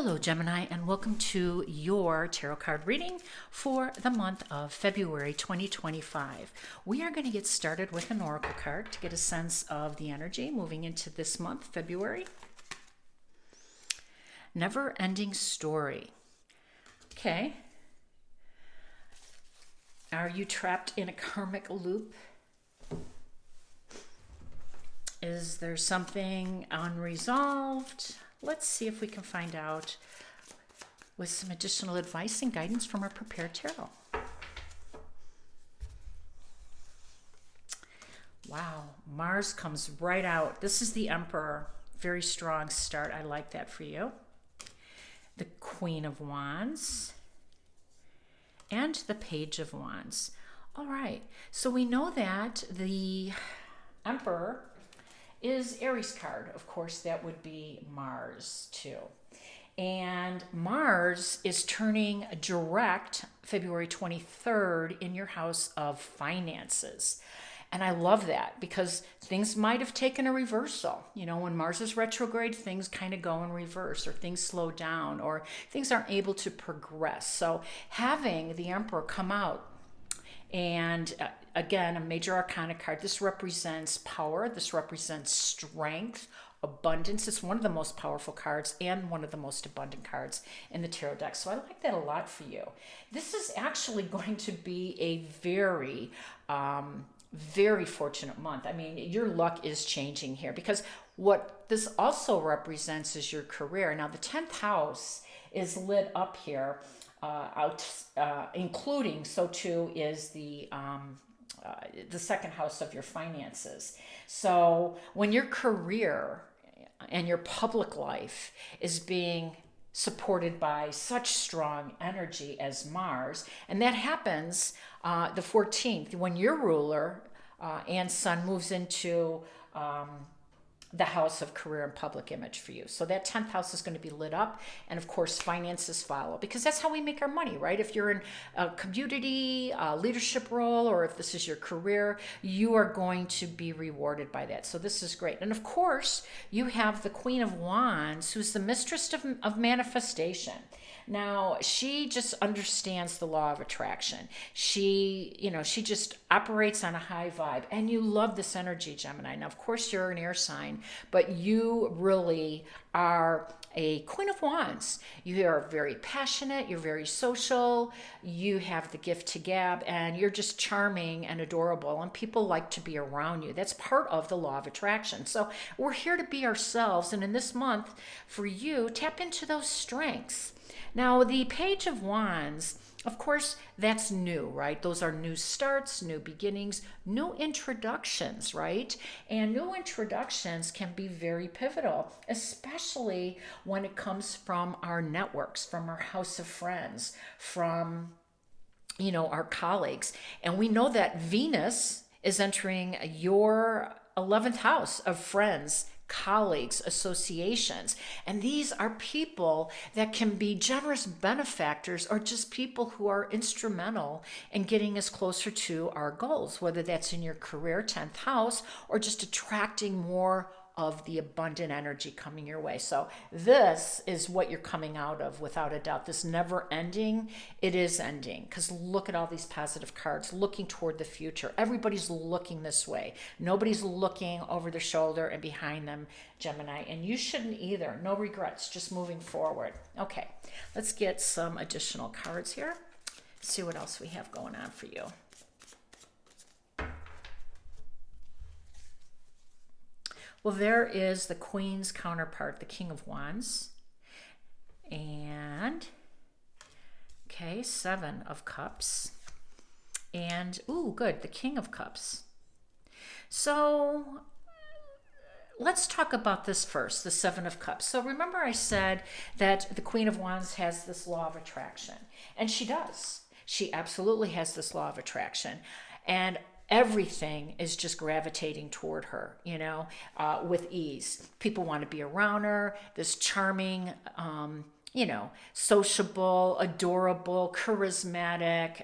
Hello, Gemini, and welcome to your tarot card reading for the month of February 2025. We are going to get started with an oracle card to get a sense of the energy moving into this month, February. Never-ending story. Okay. Are you trapped in a karmic loop? Is there something unresolved? Let's see if we can find out with some additional advice and guidance from our prepared tarot. Wow, Mars comes right out. This is the Emperor. Very strong start. I like that for you. The Queen of Wands and the Page of Wands. All right, so we know that the Emperor is Aries card. Of course, that would be Mars too. And Mars is turning direct February 23rd in your house of finances. And I love that because things might have taken a reversal. You know, when Mars is retrograde, things kind of go in reverse or things slow down or things aren't able to progress. So having the Emperor come out and again, a major arcana card. This represents power. This represents strength, abundance. It's one of the most powerful cards and one of the most abundant cards in the tarot deck. So I like that a lot for you. This is actually going to be a very, very fortunate month. I mean, your luck is changing here because what this also represents is your career. Now, the 10th house is lit up here. Including, so too is the second house of your finances. So when your career and your public life is being supported by such strong energy as Mars, and that happens the 14th when your ruler and sun moves into the house of career and public image for you. So that 10th house is going to be lit up. And of course, finances follow because that's how we make our money, right? If you're in a community, leadership role, or if this is your career, you are going to be rewarded by that. So this is great. And of course, you have the Queen of Wands, who's the mistress of manifestation. Now, she just understands the law of attraction. She just operates on a high vibe. And you love this energy, Gemini. Now, of course, you're an air sign, but you really are a Queen of Wands. You are very passionate. You're very social. You have the gift to gab, and you're just charming and adorable, and people like to be around you. That's part of the law of attraction. So we're here to be ourselves, and in this month, for you, tap into those strengths. Now, the Page of Wands, of course, that's new, right? Those are new starts, new beginnings, new introductions, right? And new introductions can be very pivotal, especially when it comes from our networks, from our house of friends, from, our colleagues. And we know that Venus is entering your 11th house of friends, colleagues, associations. And these are people that can be generous benefactors or just people who are instrumental in getting us closer to our goals, whether that's in your career, 10th house, or just attracting more of the abundant energy coming your way. So this is what you're coming out of without a doubt. This never ending, it is ending. Because look at all these positive cards looking toward the future. Everybody's looking this way. Nobody's looking over their shoulder and behind them, Gemini. And you shouldn't either. No regrets, just moving forward. Okay, let's get some additional cards here. See what else we have going on for you. Well, there is the Queen's counterpart, the King of Wands. And, okay, 7 of Cups. And, ooh, good, the King of Cups. So let's talk about this first, the 7 of Cups. So remember I said that the Queen of Wands has this law of attraction. And she does. She absolutely has this law of attraction. And everything is just gravitating toward her, with ease. People want to be around her. This charming, sociable, adorable, charismatic,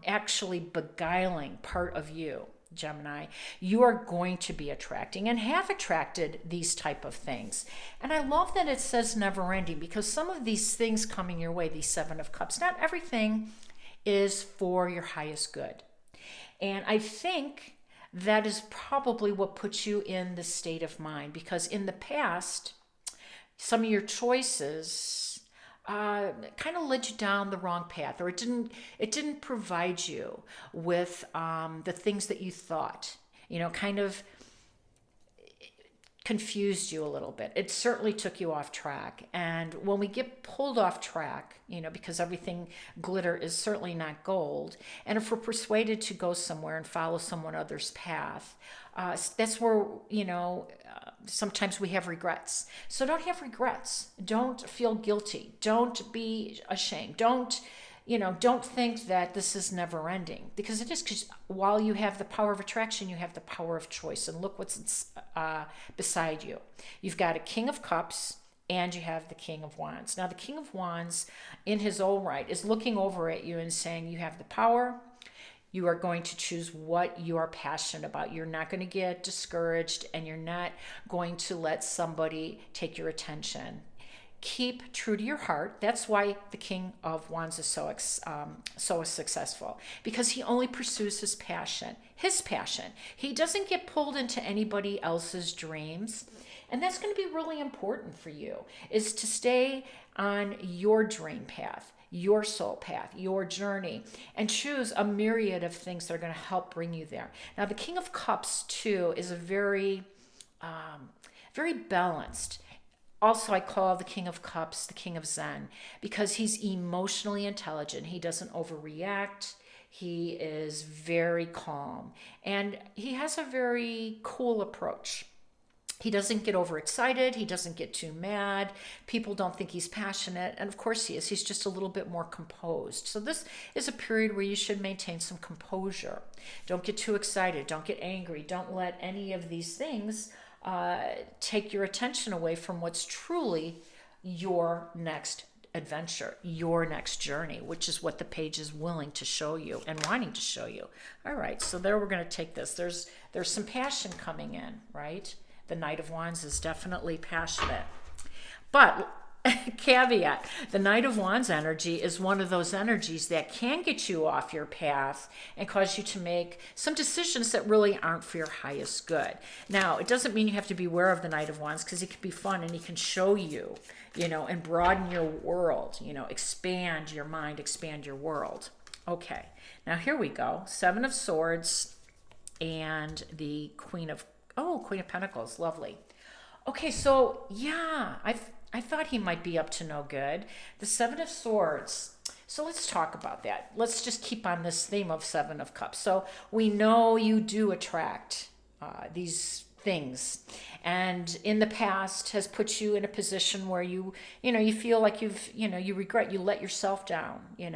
actually beguiling part of you Gemini, you are going to be attracting and have attracted these type of things. And I love that it says never ending, because some of these things coming your way, these Seven of Cups, not everything is for your highest good. And I think that is probably what puts you in the state of mind, because in the past, some of your choices kind of led you down the wrong path, or it didn't provide you with the things that you thought, kind of confused you a little bit. It certainly took you off track. And when we get pulled off track, because everything glitter is certainly not gold, and if we're persuaded to go somewhere and follow someone else's path, that's where, sometimes we have regrets. So don't have regrets. Don't feel guilty. Don't be ashamed. Don't think that this is never ending, because it is. Because while you have the power of attraction, you have the power of choice. And look what's beside you. You've got a King of Cups and you have the King of Wands. Now, the King of Wands, in his own right, is looking over at you and saying, you have the power. You are going to choose what you are passionate about. You're not going to get discouraged, and you're not going to let somebody take your attention. Keep true to your heart. That's why the King of Wands is so successful, because he only pursues his passion. He doesn't get pulled into anybody else's dreams. And that's going to be really important for you, is to stay on your dream path, your soul path, your journey, and choose a myriad of things that are going to help bring you there. Now, the King of Cups, too, is a very balanced. Also, I call the King of Cups the King of Zen, because he's emotionally intelligent. He doesn't overreact. He is very calm, and he has a very cool approach. He doesn't get overexcited. He doesn't get too mad. People don't think he's passionate. And of course he is. He's just a little bit more composed. So this is a period where you should maintain some composure. Don't get too excited. Don't get angry. Don't let any of these things take your attention away from what's truly your next adventure, your next journey, which is what the page is willing to show you and wanting to show you. All right, so there we're going to take this. There's some passion coming in, right? The Knight of Wands is definitely passionate. But caveat, the Knight of Wands energy is one of those energies that can get you off your path and cause you to make some decisions that really aren't for your highest good. Now, it doesn't mean you have to be aware of the Knight of Wands, because it can be fun and he can show you, and broaden your world, expand your mind, expand your world. Okay, now here we go. Seven of Swords and the Queen of Pentacles. Lovely. Okay, so yeah, I thought he might be up to no good. The Seven of Swords. So let's talk about that. Let's just keep on this theme of Seven of Cups. So we know you do attract these things, and in the past has put you in a position where you feel like you regret, you let yourself down, and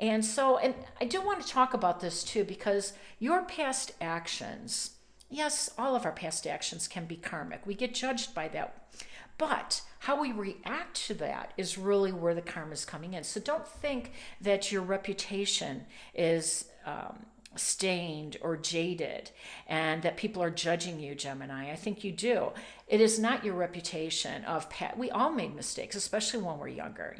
I do want to talk about this too, because your past actions, yes, all of our past actions can be karmic. We get judged by that. But how we react to that is really where the karma is coming in. So don't think that your reputation is stained or jaded and that people are judging you, Gemini. I think you do. It is not your reputation we all made mistakes, especially when we're younger.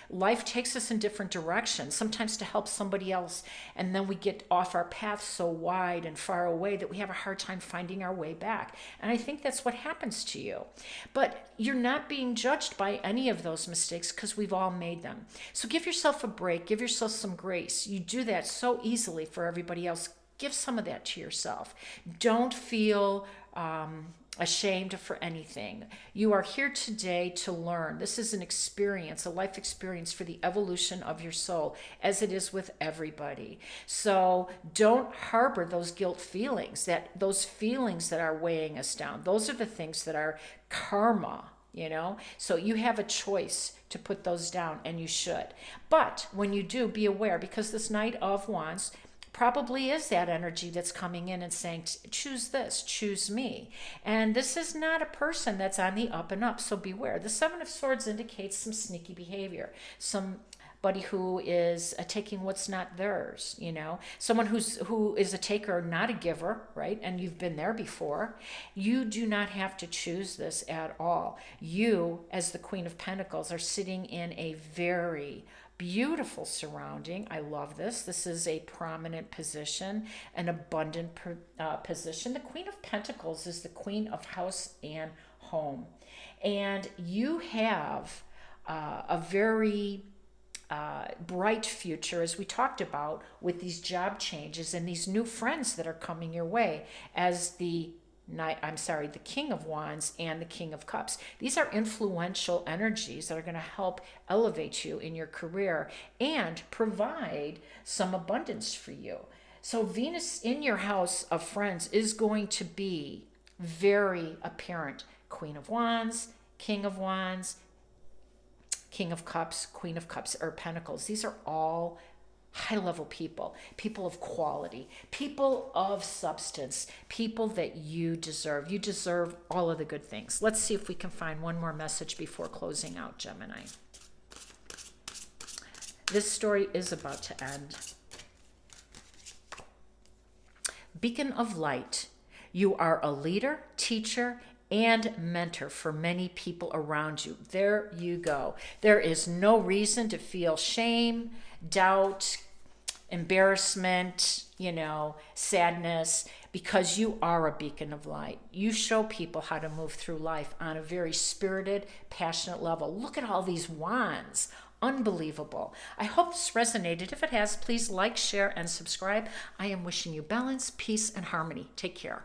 Life takes us in different directions, sometimes to help somebody else, and then we get off our path so wide and far away that we have a hard time finding our way back. And I think that's what happens to you. But you're not being judged by any of those mistakes, because we've all made them. So give yourself a break, give yourself some grace. You do that so easily for everybody else. Give some of that to yourself. Don't feel ashamed for anything. You are here today to learn. This is an experience, a life experience for the evolution of your soul, as it is with everybody. So don't harbor those guilt feelings, those feelings that are weighing us down. Those are the things that are karma. So you have a choice to put those down, and you should. But when you do, be aware, because this Knight of Wands probably is that energy that's coming in and saying, choose this, choose me. And this is not a person that's on the up and up, so beware. The Seven of Swords indicates some sneaky behavior, some somebody who is taking what's not theirs, you know, someone who is a taker, not a giver, right? And you've been there before. You do not have to choose this at all. You, as the Queen of Pentacles, are sitting in a very beautiful surrounding. I love this. This is a prominent position, an abundant position. The Queen of Pentacles is the queen of house and home. And you have a very bright future, as we talked about, with these job changes and these new friends that are coming your way as the King of Wands and the King of Cups. These are influential energies that are going to help elevate you in your career and provide some abundance for you. So Venus in your house of friends is going to be very apparent. Queen of Wands, King of Wands, King of Cups, Queen of Cups, or Pentacles. These are all high-level people, people of quality, people of substance, people that you deserve. You deserve all of the good things. Let's see if we can find one more message before closing out, Gemini. This story is about to end. Beacon of light. You are a leader, teacher, and mentor for many people around you. There you go. There is no reason to feel shame, doubt, embarrassment, sadness, because you are a beacon of light. You show people how to move through life on a very spirited, passionate level. Look at all these wands. Unbelievable. I hope this resonated. If it has, please like, share, and subscribe. I am wishing you balance, peace, and harmony. Take care.